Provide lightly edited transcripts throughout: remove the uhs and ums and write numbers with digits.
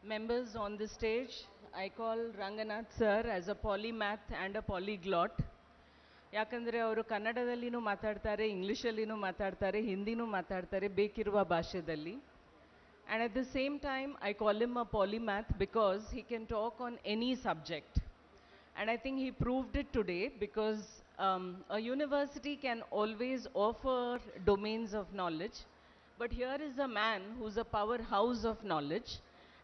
members on the stage. I call Ranganath sir as a polymath and a polyglot. ಯಾಕಂದರೆ ಅವರು ಕನ್ನಡದಲ್ಲಿನೂ ಮಾತಾಡ್ತಾರೆ, ಇಂಗ್ಲೀಷಲ್ಲಿನೂ ಮಾತಾಡ್ತಾರೆ, ಹಿಂದಿನೂ ಮಾತಾಡ್ತಾರೆ, ಬೇಕಿರುವ ಭಾಷೆಯಲ್ಲಿ. And at the same time, I call him a polymath because he can talk on any subject. And I think he proved it today because a university can always offer domains of knowledge. But here is a man who's a powerhouse of knowledge.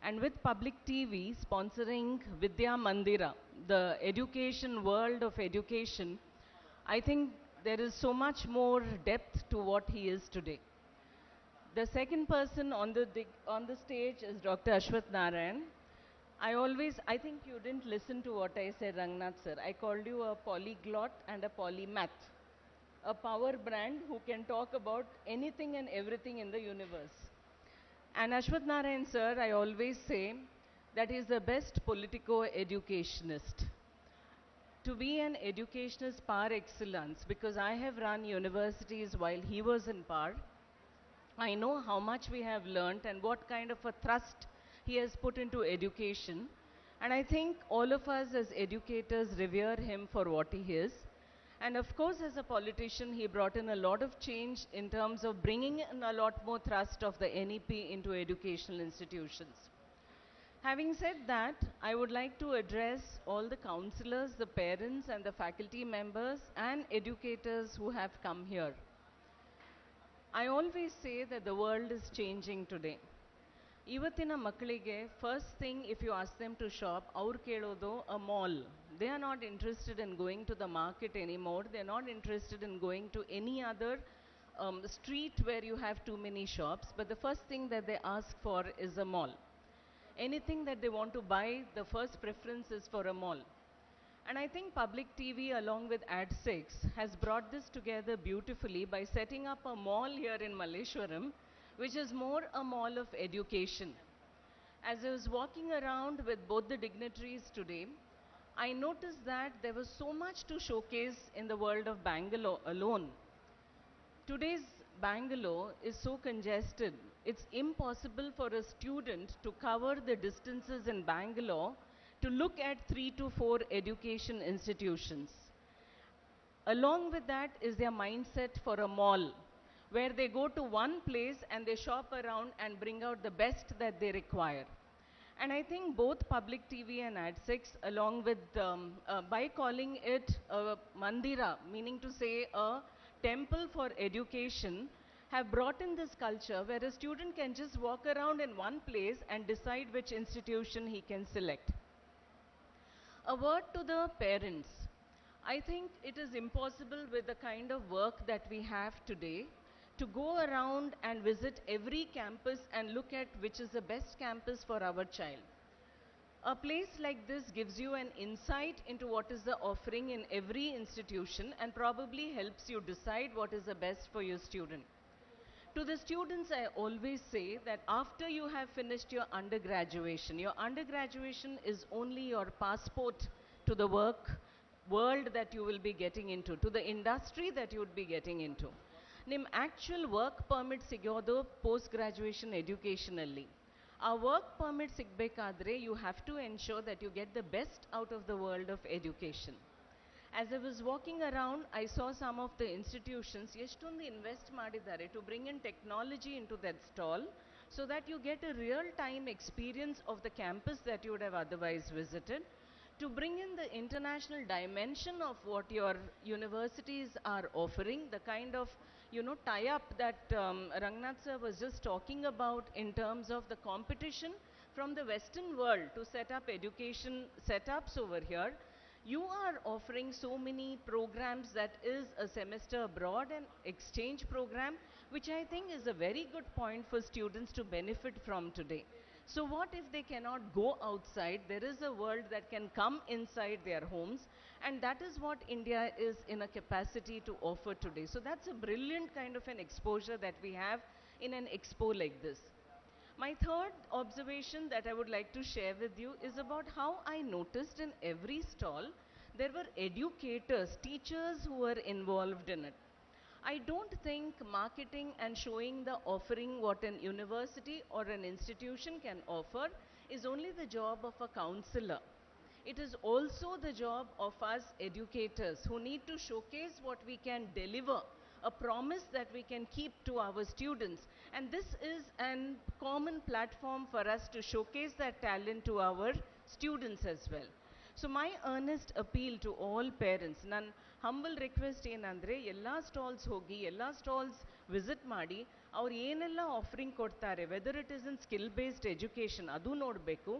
And with public TV sponsoring Vidhyamandira, the education world of education, I think there is so much more depth to what he is today. The second person on the stage is Dr. Ashwath Narayan. I think you didn't listen to what I said, Ranganath sir. I called you a polyglot and a polymath, a power brand who can talk about anything and everything in the universe. And Ashwath Narayan sir, I always say that he is the best politico-educationist. To be an educationist par excellence, because I have run universities while he was in par, I know how much we have learnt and what kind of a thrust he has put into education. And I think all of us as educators revere him for what he is. And of course, as a politician, he brought in a lot of change in terms of bringing in a lot more thrust of the NEP into educational institutions. Having said that, I would like to address all the counselors, the parents and the faculty members and educators who have come here. I always say that the world is changing today. ಇವತ್ತಿನ ಮಕ್ಕಳಿಗೆ first thing if you ask them to shop ಅವ್ರು ಕೇಳೋದು a mall. They are not interested in going to the market anymore. They are not interested in going to any other street where you have too many shops, but the first thing that they ask for is a mall. Anything that they want to buy, the first preference is for a mall. And I think public TV along with Ad6 has brought this together beautifully by setting up a mall here in Malleshwaram, which is more a mall of education. As I was walking around with both the dignitaries today, I noticed that there was so much to showcase in the world of Bangalore alone. Today's Bangalore is so congested, it's impossible for a student to cover the distances in Bangalore to look at 3 to 4 education institutions. Along with that is their mindset for a mall, where they go to one place and they shop around and bring out the best that they require. And I think both Public TV and Ad6, along with, by calling it a mandira, meaning to say a temple for education, have brought in this culture where a student can just walk around in one place and decide which institution he can select. A word to the parents. I think it is impossible with the kind of work that we have today to go around and visit every campus and look at which is the best campus for our child. A place like this gives you an insight into what is the offering in every institution and probably helps you decide what is the best for your student. To the students, I always say that after you have finished your undergraduation is only your passport to the world that you will be getting into, to the industry that you would be getting into. Nim actual work permit sigodu post graduation educationally. A work permit sigbekadre, you have to ensure that you get the best out of the world of education. As I was walking around, I saw some of the institutions ಎಷ್ಟೊಂದು invest ಮಾಡಿದ್ದಾರೆ to bring in technology into that stall so that you get a real time experience of the campus that you would have otherwise visited, to bring in the international dimension of what your universities are offering, the kind of tie-up that Ranganath sir was just talking about in terms of the competition from the Western world to set up education setups over here. You are offering so many programs that is a semester abroad and exchange program, which I think is a very good point for students to benefit from today. So what if they cannot go outside? There is a world that can come inside their homes, and that is what India is in a capacity to offer today. So that's a brilliant kind of an exposure that we have in an expo like this. My third observation that I would like to share with you is about how I noticed in every stall there were educators, teachers who were involved in it. I don't think marketing and showing the offering what an university or an institution can offer is only the job of a counselor. It is also the job of us educators who need to showcase what we can deliver, a promise that we can keep to our students. And this is a common platform for us to showcase that talent to our students as well. So my earnest appeal to all parents, ನನ್ನ humble request ಏನಂದರೆ ಎಲ್ಲ stalls ಹೋಗಿ ಎಲ್ಲ stalls visit ಮಾಡಿ ಅವ್ರು ಏನೆಲ್ಲ offering ಕೊಡ್ತಾರೆ, whether it is in skill based education ಅದು ನೋಡಬೇಕು,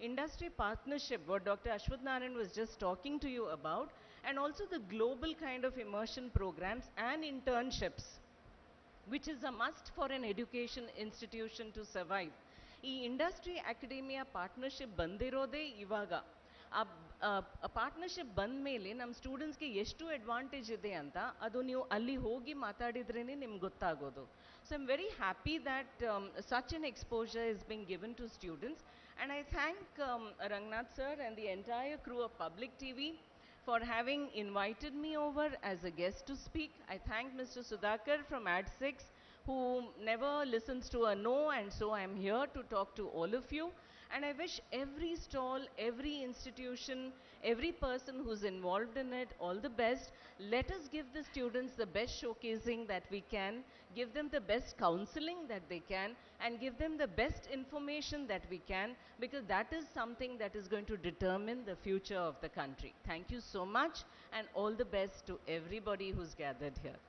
industry partnership, what Dr. Ashwath Narayan was just talking to you about, and also the global kind of immersion programs and internships, which is a must for an education institution to survive. ಈ industry academia partnership ಬಂದಿರೋದೇ ಇವಾಗ. ಆ partnership ಬಂದ ಮೇಲೆ ನಮ್ಮ ಸ್ಟೂಡೆಂಟ್ಸ್ಗೆ ಎಷ್ಟು advantage ಇದೆ ಅಂತ ಅದು ನೀವು ಅಲ್ಲಿ ಹೋಗಿ ಮಾತಾಡಿದ್ರೇ ನಿಮ್ಗೆ ಗೊತ್ತಾಗೋದು. So I'm very happy that such an exposure is being given to students, and I thank Ranganath sir and the entire crew of Public TV for having invited me over as a guest to speak. I thank Mr. Sudhakar from Ad6, who never listens to a no, and so I'm here to talk to all of you. And I wish every stall, every institution, every person who's involved in it all the best. Let us give the students the best showcasing that we can, give them the best counseling that they can, and give them the best information that we can, because that is something that is going to determine the future of the country. Thank you so much, and all the best to everybody who's gathered here.